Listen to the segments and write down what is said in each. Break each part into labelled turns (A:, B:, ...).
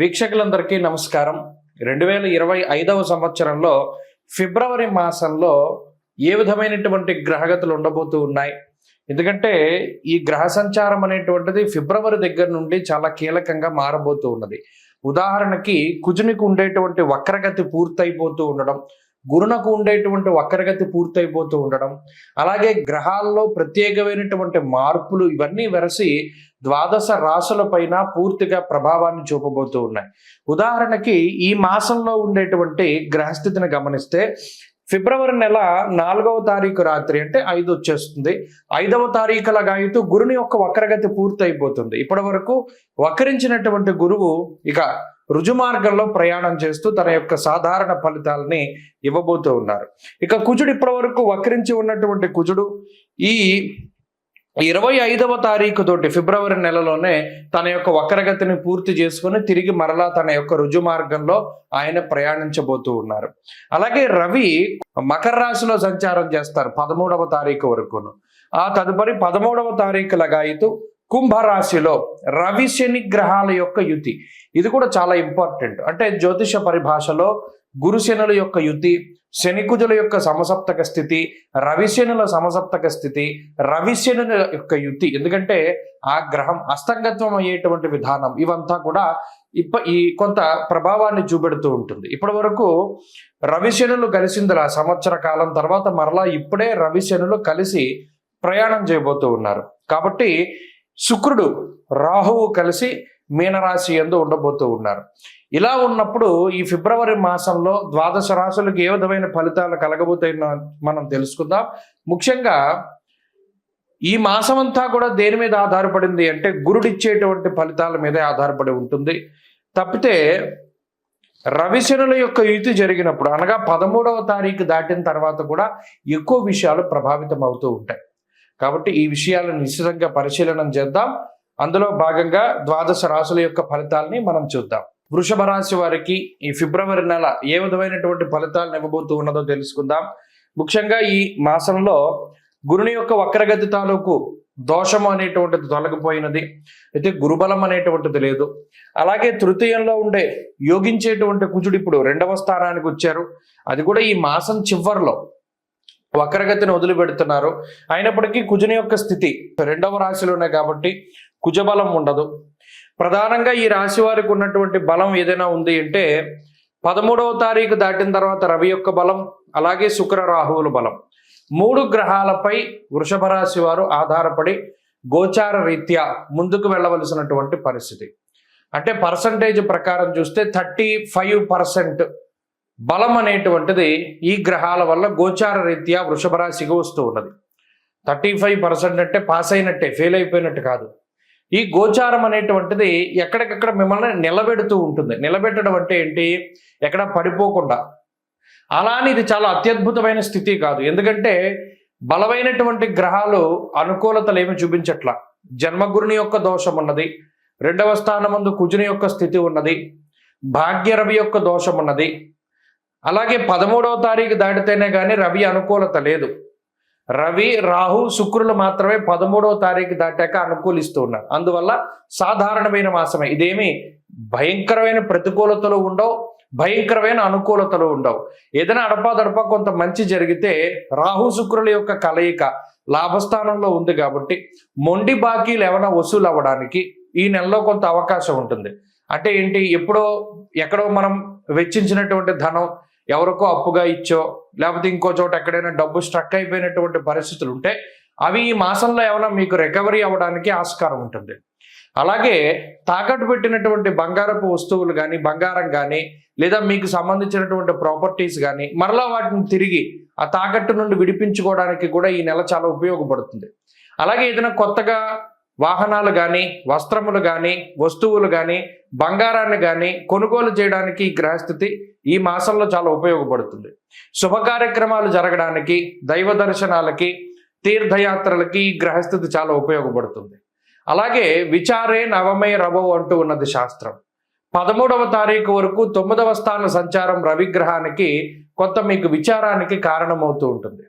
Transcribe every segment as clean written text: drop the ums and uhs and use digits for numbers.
A: వీక్షకులందరికీ నమస్కారం. 2025వ సంవత్సరంలో ఫిబ్రవరి మాసంలో ఏ విధమైనటువంటి గ్రహగతులు ఉండబోతూ ఉన్నాయి? ఎందుకంటే ఈ గ్రహ సంచారం అనేటువంటిది ఫిబ్రవరి దగ్గర నుండి చాలా కీలకంగా మారబోతూ ఉన్నది. ఉదాహరణకి కుజునికి ఉండేటువంటి వక్రగతి పూర్తయిపోతూ ఉండడం, గురునకు ఉండేటువంటి వక్రగతి పూర్తయిపోతూ ఉండడం, అలాగే గ్రహాల్లో ప్రత్యేకమైనటువంటి మార్పులు ఇవన్నీ వెరసి ద్వాదశ రాశుల పైన పూర్తిగా ప్రభావాన్ని చూపబోతూ ఉన్నాయి. ఉదాహరణకి ఈ మాసంలో ఉండేటువంటి గ్రహస్థితిని గమనిస్తే ఫిబ్రవరి నెల 4వ తారీఖు రాత్రి అంటే 5 వచ్చేస్తుంది. 5వ తారీఖుల గాయతూ గురుని యొక్క వక్రగతి పూర్తయిపోతుంది. ఇప్పటి వరకు వక్రించినటువంటి గురువు ఇక రుజుమార్గంలో ప్రయాణం చేస్తూ తన యొక్క సాధారణ ఫలితాలని ఇవ్వబోతూ ఉన్నారు. ఇక కుజుడు ఇప్పటి వరకు వక్రించి ఉన్నటువంటి కుజుడు ఈ 25వ తారీఖు తోటి ఫిబ్రవరి నెలలోనే తన యొక్క వక్రగతిని పూర్తి చేసుకుని తిరిగి మరలా తన యొక్క రుజు మార్గంలో ఆయన ప్రయాణించబోతూ ఉన్నారు. అలాగే రవి మకర రాశిలో సంచారం చేస్తారు 13వ తారీఖు వరకును. ఆ తదుపరి 13వ తారీఖు లగాయితూ కుంభరాశిలో రవి శని గ్రహాల యొక్క యుతి. ఇది కూడా చాలా ఇంపార్టెంట్. అంటే జ్యోతిష పరిభాషలో గురుశనుల యొక్క యుతి, శనికుజుల యొక్క సమసప్తక స్థితి, రవిశనుల సమసప్తక స్థితి, రవిశనుల యొక్క యుతి. ఎందుకంటే ఆ గ్రహం అస్తంగత్వం అయ్యేటువంటి విధానం ఇవంతా కూడా ఈ కొంత ప్రభావాన్ని చూపెడుతూ ఉంటుంది. ఇప్పటి వరకు రవిశనులు కలిసిందిలా సంవత్సర కాలం తర్వాత మరలా ఇప్పుడే రవిశనులు కలిసి ప్రయాణం చేయబోతూ ఉన్నారు. కాబట్టి శుక్రుడు రాహువు కలిసి మీనరాశి యందు ఉండబోతూ ఉన్నారు. ఇలా ఉన్నప్పుడు ఈ ఫిబ్రవరి మాసంలో ద్వాదశ రాశులకు ఏ విధమైన ఫలితాలు కలగబోతాయో మనం తెలుసుకుందాం. ముఖ్యంగా ఈ మాసం అంతా కూడా దేని మీద ఆధారపడింది అంటే గురుడిచ్చేటువంటి ఫలితాల మీదే ఆధారపడి ఉంటుంది. తప్పితే రవిశనుల యొక్క యుతి జరిగినప్పుడు అనగా 13వ తారీఖు దాటిన తర్వాత కూడా ఎక్కువ విషయాలు ప్రభావితం అవుతూ ఉంటాయి. కాబట్టి ఈ విషయాలను నిశ్చితంగా పరిశీలన చేద్దాం. అందులో భాగంగా ద్వాదశ రాశుల యొక్క ఫలితాలని మనం చూద్దాం. వృషభ రాశి వారికి ఈ ఫిబ్రవరి నెల ఏ విధమైనటువంటి ఫలితాలను ఇవ్వబోతూ ఉన్నదో తెలుసుకుందాం. ముఖ్యంగా ఈ మాసంలో గురుని యొక్క వక్రగతి తాలూకు దోషము అనేటువంటిది తొలగిపోయినది. అయితే గురుబలం అనేటువంటిది లేదు. అలాగే తృతీయంలో ఉండే యోగించేటువంటి కుజుడు ఇప్పుడు 2వ స్థానానికి వచ్చారు. అది కూడా ఈ మాసం చివరిలో వక్రగతిని వదిలిపెడుతున్నారు. అయినప్పటికీ కుజుని యొక్క స్థితి 2వ రాశిలోనే కాబట్టి కుజబలం ఉండదు. ప్రధానంగా ఈ రాశి వారికి ఉన్నటువంటి బలం ఏదైనా ఉంది అంటే 13వ తారీఖు దాటిన తర్వాత రవి యొక్క బలం, అలాగే శుక్ర రాహువుల బలం, 3 గ్రహాలపై వృషభ రాశి వారు ఆధారపడి గోచార రీత్యా ముందుకు వెళ్ళవలసినటువంటి పరిస్థితి. అంటే పర్సంటేజ్ ప్రకారం చూస్తే 35% బలం అనేటువంటిది ఈ గ్రహాల వల్ల గోచార రీత్యా వృషభ రాశికి వస్తూ ఉన్నది. 35% అంటే పాస్ అయినట్టే, ఫెయిల్ అయిపోయినట్టు కాదు. ఈ గోచారం అనేటువంటిది ఎక్కడికక్కడ మిమ్మల్ని నిలబెడుతూ ఉంటుంది. నిలబెట్టడం అంటే ఏంటి? ఎక్కడ పడిపోకుండా. అలా అని ఇది చాలా అత్యద్భుతమైన స్థితి కాదు. ఎందుకంటే బలమైనటువంటి గ్రహాలు అనుకూలతలు ఏమి చూపించట్లా. జన్మగురుని యొక్క దోషం ఉన్నది, 2వ స్థానమందు కుజుని యొక్క స్థితి ఉన్నది, భాగ్యరవి యొక్క దోషం ఉన్నది. అలాగే 13వ తారీఖు దాటితేనే కానీ రవి అనుకూలత లేదు. రవి రాహు శుక్రులు మాత్రమే 13వ తారీఖు దాటాక అనుకూలిస్తూ ఉన్నారు. అందువల్ల సాధారణమైన మాసమే. ఇదేమి భయంకరమైన ప్రతికూలతలు ఉండవు, భయంకరమైన అనుకూలతలు ఉండవు. ఏదైనా అడపాదడపా కొంత మంచి జరిగితే రాహు శుక్రుల యొక్క కలయిక లాభస్థానంలో ఉంది కాబట్టి మొండి బాకీలు ఏమైనా వసూలు అవ్వడానికి ఈ నెలలో కొంత అవకాశం ఉంటుంది. అంటే ఏంటి? ఎక్కడో మనం వెచ్చించినటువంటి ధనం ఎవరికో అప్పుగా ఇచ్చో లేకపోతే ఇంకో చోట ఎక్కడైనా డబ్బు స్ట్రక్ అయిపోయినటువంటి పరిస్థితులు ఉంటే అవి ఈ మాసంలో ఏమైనా మీకు రికవరీ అవ్వడానికి ఆస్కారం ఉంటుంది. అలాగే తాకట్టు పెట్టినటువంటి బంగారపు వస్తువులు కానీ, బంగారం కానీ, లేదా మీకు సంబంధించినటువంటి ప్రాపర్టీస్ కానీ మరలా వాటిని తిరిగి ఆ తాకట్టు నుండి విడిపించుకోవడానికి కూడా ఈ నెల చాలా ఉపయోగపడుతుంది. అలాగే ఏదైనా కొత్తగా వాహనాలు కానీ, వస్త్రములు కానీ, వస్తువులు కానీ, బంగారాన్ని కానీ కొనుగోలు చేయడానికి ఈ గ్రహస్థితి ఈ మాసంలో చాలా ఉపయోగపడుతుంది. శుభ కార్యక్రమాలు జరగడానికి, దైవ దర్శనాలకి, తీర్థయాత్రలకి ఈ గ్రహస్థితి చాలా ఉపయోగపడుతుంది. అలాగే విచారే నవమే రవో అంటూ ఉన్నది శాస్త్రం. 13వ తారీఖు వరకు 9వ స్థాన సంచారం రవిగ్రహానికి కొంత మీకు విచారానికి కారణమవుతూ ఉంటుంది.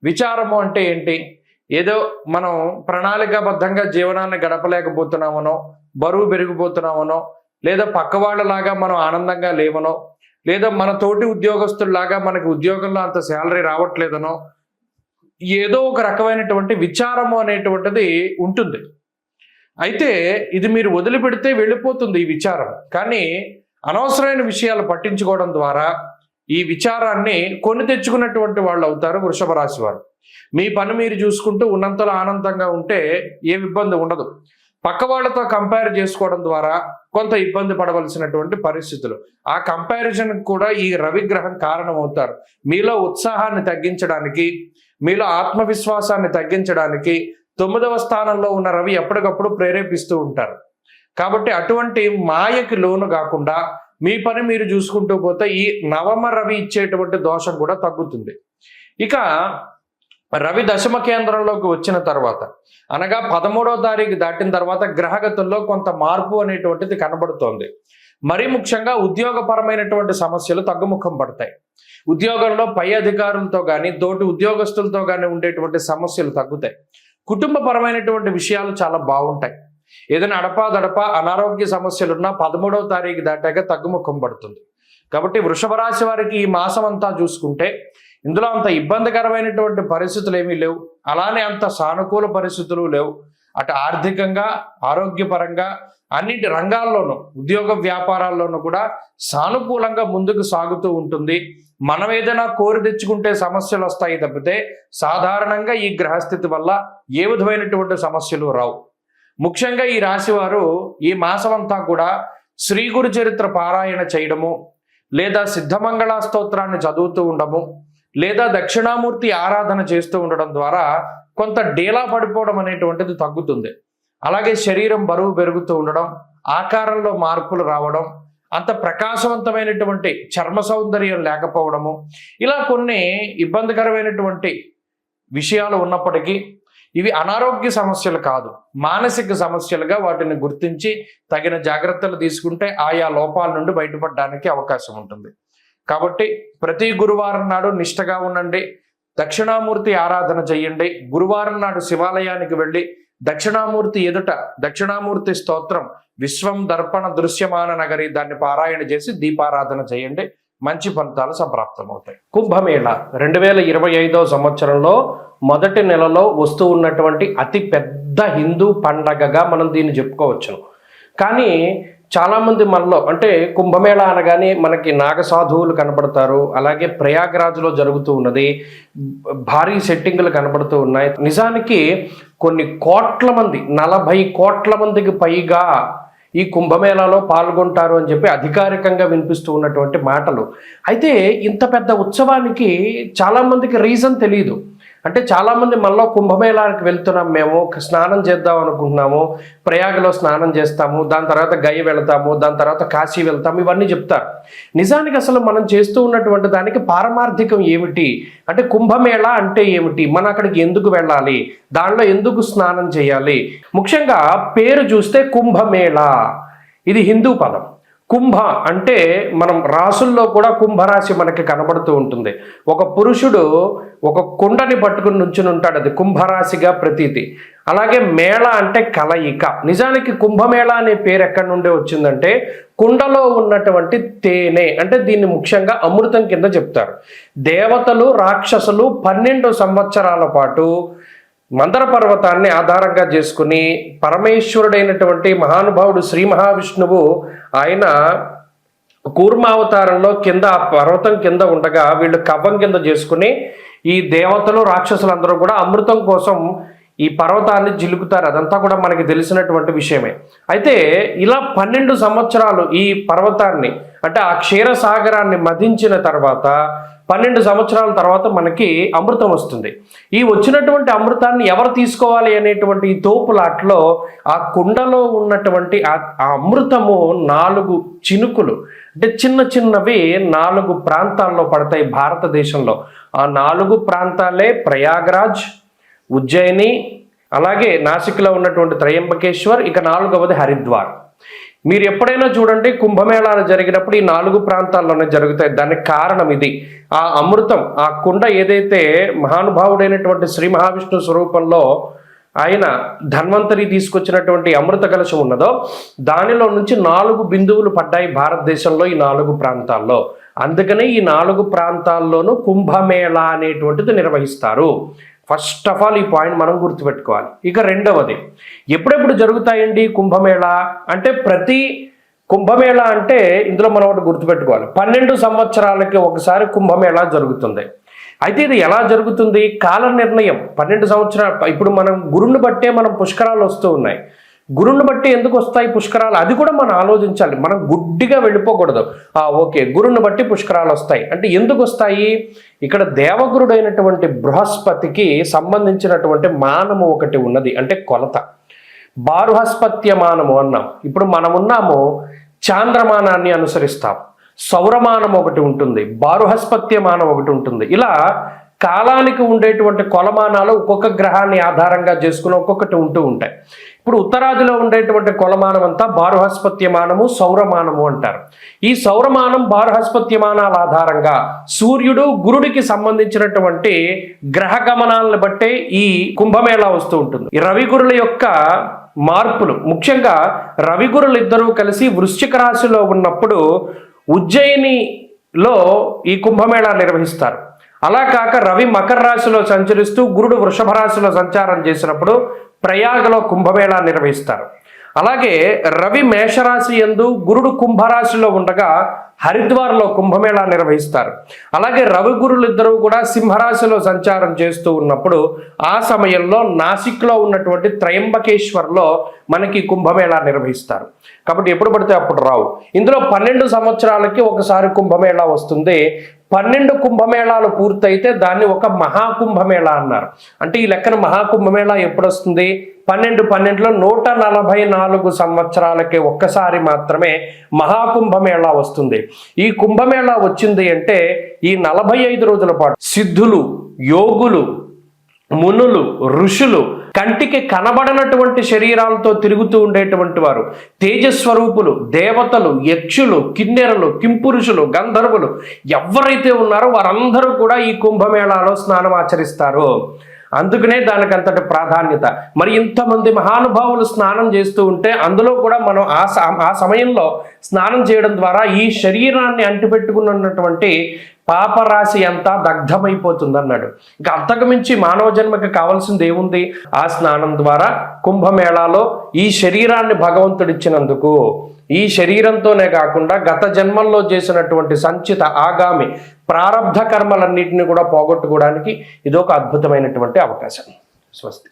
A: విచారము అంటే ఏంటి? ఏదో మనం ప్రణాళికాబద్ధంగా జీవనాన్ని గడపలేకపోతున్నామనో, బరువు పెరిగిపోతున్నామనో, లేదా పక్క వాళ్ళలాగా మనం ఆనందంగా లేవనో, లేదా మన తోటి ఉద్యోగస్తుల్లాగా మనకి ఉద్యోగంలో అంత శాలరీ రావట్లేదనో, ఏదో ఒక రకమైనటువంటి విచారము అనేటువంటిది ఉంటుంది. అయితే ఇది మీరు వదిలిపెడితే వెళ్ళిపోతుంది ఈ విచారం. కానీ అనవసరమైన విషయాలు పట్టించుకోవడం ద్వారా ఈ విచారాన్ని కొని తెచ్చుకున్నటువంటి వాళ్ళు అవుతారు వృషభ రాశి వారు. మీ పని మీరు చూసుకుంటూ ఉన్నంతలో ఆనందంగా ఉంటే ఏ ఇబ్బంది ఉండదు. పక్క వాళ్ళతో కంపేర్ చేసుకోవడం ద్వారా కొంత ఇబ్బంది పడవలసినటువంటి పరిస్థితులు. ఆ కంపారిజన్ కూడా ఈ రవిగ్రహం కారణమవుతారు. మీలో ఉత్సాహాన్ని తగ్గించడానికి, మీలో ఆత్మవిశ్వాసాన్ని తగ్గించడానికి 9వ స్థానంలో ఉన్న రవి ఎప్పటికప్పుడు ప్రేరేపిస్తూ ఉంటారు. కాబట్టి అటువంటి మాయకి లోను కాకుండా మీ పని మీరు చూసుకుంటూ పోతే ఈ నవమ రవి ఇచ్చేటువంటి దోషం కూడా తగ్గుతుంది. ఇక రవి దశమ కేంద్రంలోకి వచ్చిన తర్వాత, అనగా 13వ తారీఖు దాటిన తర్వాత గ్రహగతుల్లో కొంత మార్పు అనేటువంటిది కనబడుతోంది. మరీ ముఖ్యంగా ఉద్యోగపరమైనటువంటి సమస్యలు తగ్గుముఖం పడతాయి. ఉద్యోగంలో పై అధికారులతో కానీ తోటి ఉద్యోగస్తులతో కానీ ఉండేటువంటి సమస్యలు తగ్గుతాయి. కుటుంబపరమైనటువంటి విషయాలు చాలా బాగుంటాయి. ఏదైనా అడపాదడప అనారోగ్య సమస్యలున్నా 13వ తారీఖు దాటాక తగ్గుముఖం పడుతుంది. కాబట్టి వృషభ రాశి వారికి ఈ మాసం అంతా చూసుకుంటే ఇందులో అంత ఇబ్బందికరమైనటువంటి పరిస్థితులు ఏమీ లేవు, అలానే అంత సానుకూల పరిస్థితులు లేవు. అటు ఆర్థికంగా, ఆరోగ్యపరంగా, అన్నిటి రంగాల్లోనూ, ఉద్యోగ వ్యాపారాల్లోనూ కూడా సానుకూలంగా ముందుకు సాగుతూ ఉంటుంది. మనం ఏదైనా కోరి తెచ్చుకుంటే సమస్యలు వస్తాయి తప్పితే సాధారణంగా ఈ గ్రహస్థితి వల్ల ఏ విధమైనటువంటి సమస్యలు రావు. ముఖ్యంగా ఈ రాశి వారు ఈ మాసమంతా కూడా శ్రీ గురు చరిత్ర పారాయణ చేయడము, లేదా సిద్ధమంగళ స్తోత్రాన్ని చదువుతూ ఉండము, లేదా దక్షిణామూర్తి ఆరాధన చేస్తూ ఉండడం ద్వారా కొంత డేలా పడిపోవడం అనేటువంటిది తగ్గుతుంది. అలాగే శరీరం బరువు పెరుగుతూ ఉండడం, ఆకారంలో మార్పులు రావడం, అంత ప్రకాశవంతమైనటువంటి చర్మ సౌందర్యం లేకపోవడము, ఇలా కొన్ని ఇబ్బందికరమైనటువంటి విషయాలు ఉన్నప్పటికీ ఇవి అనారోగ్య సమస్యలు కాదు, మానసిక సమస్యలుగా వాటిని గుర్తించి తగిన జాగ్రత్తలు తీసుకుంటే ఆయా లోపాల నుండి బయటపడడానికి అవకాశం ఉంటుంది. కాబట్టి ప్రతి గురువారం నాడు నిష్టగా ఉండండి, దక్షిణామూర్తి ఆరాధన చేయండి. గురువారం నాడు శివాలయానికి వెళ్ళి దక్షిణామూర్తి ఎదుట దక్షిణామూర్తి స్తోత్రం విశ్వం దర్పణ దృశ్యమాన నగరి దాన్ని పారాయణ చేసి దీపారాధన చేయండి. మంచి ఫలితాలు సంప్రాప్తమవుతాయి. కుంభమేళ 2025వ సంవత్సరంలో మొదటి నెలలో వస్తూ ఉన్నటువంటి అతి పెద్ద హిందూ పండగగా మనం దీన్ని చెప్పుకోవచ్చును. కానీ చాలామంది మనలో, అంటే కుంభమేళ అనగానే మనకి నాగసాధువులు కనపడతారు, అలాగే ప్రయాగ్రాజ్లో జరుగుతూ ఉన్నది, భారీ సెట్టింగులు కనపడుతూ ఉన్నాయి. నిజానికి కొన్ని కోట్ల మంది, 40 కోట్ల మందికి పైగా ఈ కుంభమేళాలో పాల్గొంటారు అని చెప్పి అధికారికంగా వినిపిస్తూ ఉన్నటువంటి మాటలు. అయితే ఇంత పెద్ద ఉత్సవానికి చాలామందికి రీజన్ తెలియదు. అంటే చాలామంది మనలో కుంభమేళానికి వెళ్తున్నాం, మేము స్నానం చేద్దాం అనుకుంటున్నాము, ప్రయాగలో స్నానం చేస్తాము, దాని తర్వాత గయ వెళ్తాము, దాని తర్వాత కాశీ వెళ్తాము, ఇవన్నీ చెప్తారు. నిజానికి అసలు మనం చేస్తూ ఉన్నటువంటి దానికి పారమార్థికం ఏమిటి, అంటే కుంభమేళ అంటే ఏమిటి, మనం అక్కడికి ఎందుకు వెళ్ళాలి, దానిలో ఎందుకు స్నానం చేయాలి. ముఖ్యంగా పేరు చూస్తే కుంభమేళ, ఇది హిందూ పదం. కుంభ అంటే మనం రాసుల్లో కూడా కుంభరాశి మనకి కనబడుతూ ఉంటుంది. ఒక పురుషుడు ఒక కుండని పట్టుకుని నుంచుని ఉంటాడు, అది కుంభరాశిగా ప్రతీతి. అలాగే మేళ అంటే కలయిక. నిజానికి కుంభమేళ అనే పేరు ఎక్కడి నుండి వచ్చిందంటే కుండలో ఉన్నటువంటి తేనె, అంటే దీన్ని ముఖ్యంగా అమృతం కింద చెప్తారు. దేవతలు రాక్షసులు 12 సంవత్సరాల పాటు మందర పర్వతాన్ని ఆధారంగా చేసుకుని పరమేశ్వరుడైనటువంటి మహానుభావుడు శ్రీ మహావిష్ణువు ఆయన కూర్మావతారంలో కింద ఆ పర్వతం కింద ఉండగా వీళ్ళు కవ్వం కింద చేసుకుని ఈ దేవతలు రాక్షసులందరూ కూడా అమృతం కోసం ఈ పర్వతాన్ని జిలుకుతారు. అదంతా కూడా మనకి తెలిసినటువంటి విషయమే. అయితే ఇలా 12 సంవత్సరాలు ఈ పర్వతాన్ని, అంటే ఆ క్షీరసాగరాన్ని మధించిన తర్వాత 12 సంవత్సరాల తర్వాత మనకి అమృతం వస్తుంది. ఈ వచ్చినటువంటి అమృతాన్ని ఎవరు తీసుకోవాలి అనేటువంటి ఈ తోపులాట్లో ఆ కుండలో ఉన్నటువంటి ఆ అమృతము 4 చినుకులు, అంటే చిన్న చిన్నవి 4 ప్రాంతాల్లో పడతాయి భారతదేశంలో. ఆ 4 ప్రాంతాలే ప్రయాగ్రాజ్, ఉజ్జయిని, అలాగే నాసిక్లో ఉన్నటువంటి త్రయంబకేశ్వర్, ఇక 4వది హరిద్వార్. మీరు ఎప్పుడైనా చూడండి కుంభమేళాలు జరిగినప్పుడు ఈ 4 ప్రాంతాల్లోనే జరుగుతాయి. దానికి కారణం ఇది. ఆ అమృతం, ఆ కుండ ఏదైతే మహానుభావుడైనటువంటి శ్రీ మహావిష్ణు స్వరూపంలో ఆయన ధన్వంతరి తీసుకొచ్చినటువంటి అమృత కలశం ఉన్నదో దానిలో నుంచి 4 బిందువులు పడ్డాయి భారతదేశంలో ఈ 4 ప్రాంతాల్లో. అందుకనే ఈ 4 ప్రాంతాల్లోనూ కుంభమేళా అనేటువంటిది నిర్వహిస్తారు. ఫస్ట్ ఆఫ్ ఆల్ ఈ పాయింట్ మనం గుర్తుపెట్టుకోవాలి. ఇక రెండవది, ఎప్పుడెప్పుడు జరుగుతాయండి కుంభమేళా అంటే, ప్రతి కుంభమేళా అంటే ఇందులో మనం ఒకటి గుర్తుపెట్టుకోవాలి, 12 సంవత్సరాలకి ఒకసారి కుంభమేళా జరుగుతుంది. అయితే ఇది ఎలా జరుగుతుంది? కాల నిర్ణయం 12 సంవత్సరాలు. ఇప్పుడు మనం గురుని బట్టే మనం పుష్కరాలు వస్తూ ఉన్నాయి. గురుని బట్టి ఎందుకు వస్తాయి పుష్కరాలు? అది కూడా మనం ఆలోచించాలి. మనం గుడ్డిగా వెళ్ళిపోకూడదు. ఓకే, గురుని బట్టి పుష్కరాలు వస్తాయి అంటే ఎందుకు వస్తాయి? ఇక్కడ దేవగురుడైనటువంటి బృహస్పతికి సంబంధించినటువంటి మానము ఒకటి ఉన్నది, అంటే కొలత. బారుహస్పత్య మానము అన్నాం. ఇప్పుడు మనం ఉన్నాము చాంద్రమానాన్ని అనుసరిస్తాం. సౌరమానం ఒకటి ఉంటుంది, బారుహస్పత్యమానం ఒకటి ఉంటుంది. ఇలా కాలానికి ఉండేటువంటి కొలమానాలు ఒక్కొక్క గ్రహాన్ని ఆధారంగా చేసుకుని ఒక్కొక్కటి ఉంటూ ఉంటాయి. ఇప్పుడు ఉత్తరాదిలో ఉండేటువంటి కొలమానం అంతా బారుహస్పత్యమానము, సౌరమానము అంటారు. ఈ సౌరమానం, బారుహస్పత్యమానాల ఆధారంగా సూర్యుడు గురుడికి సంబంధించినటువంటి గ్రహ గమనాలను బట్టే ఈ కుంభమేళా వస్తూ ఉంటుంది. ఈ రవిగురుల యొక్క మార్పులు, ముఖ్యంగా రవిగురులు ఇద్దరూ కలిసి వృశ్చిక రాశిలో ఉన్నప్పుడు ఉజ్జయినిలో ఈ కుంభమేళా నిర్వహిస్తారు. అలా కాక రవి మకర రాశిలో సంచరిస్తూ గురుడు వృషభ రాశిలో సంచారం చేసినప్పుడు ప్రయాగలో కుంభమేళా నిర్వహిస్తారు. అలాగే రవి మేషరాశి యందు గురుడు కుంభరాశిలో ఉండగా హరిద్వార్లో కుంభమేళా నిర్వహిస్తారు. అలాగే రవి గురులు ఇద్దరు కూడా సింహరాశిలో సంచారం చేస్తూ ఉన్నప్పుడు ఆ సమయంలో నాసిక్లో ఉన్నటువంటి త్రయంబకేశ్వర్లో మనకి కుంభమేళా నిర్వహిస్తారు. కాబట్టి ఎప్పుడు పడితే అప్పుడు రావు. ఇందులో 12 సంవత్సరాలకి ఒకసారి కుంభమేళా వస్తుంది. 12 కుంభమేళాలు పూర్తయితే దాన్ని ఒక మహాకుంభమేళా అన్నారు. అంటే ఈ లెక్కన మహాకుంభమేళా ఎప్పుడు వస్తుంది? 12లో 144 సంవత్సరాలకి ఒక్కసారి మాత్రమే మహాకుంభమేళా వస్తుంది. ఈ కుంభమేళా వచ్చింది అంటే ఈ 45 రోజుల పాటు సిద్ధులు, యోగులు, మునులు, ఋషులు, కంటికి కనబడనటువంటి శరీరాలతో తిరుగుతూ ఉండేటువంటి వారు, తేజస్వరూపులు, దేవతలు, యక్షులు, కిన్నెరలు, కింపురుషులు, గంధర్వులు ఎవరైతే ఉన్నారో వారందరూ కూడా ఈ కుంభమేళాలో స్నానం ఆచరిస్తారు. అందుకనే దానికి అంతటి ప్రాధాన్యత. మరి ఇంతమంది మహానుభావులు స్నానం చేస్తూ ఉంటే అందులో కూడా మనం ఆ సమయంలో స్నానం చేయడం ద్వారా ఈ శరీరాన్ని అంటిపెట్టుకున్నటువంటి పాపరాశి అంతా దగ్ధమైపోతుంది అన్నాడు. ఇంకా అంతకు మించి మానవ జన్మకి కావాల్సింది ఏముంది? ఆ స్నానం ద్వారా కుంభమేళాలో ఈ శరీరాన్ని భగవంతుడిచ్చినందుకు, ఈ శరీరంతోనే కాకుండా గత జన్మల్లో చేసినటువంటి సంచిత ఆగామి ప్రారబ్ధ కర్మలన్నింటినీ కూడా పోగొట్టుకోవడానికి ఇదొక అద్భుతమైనటువంటి అవకాశం. స్వస్తి.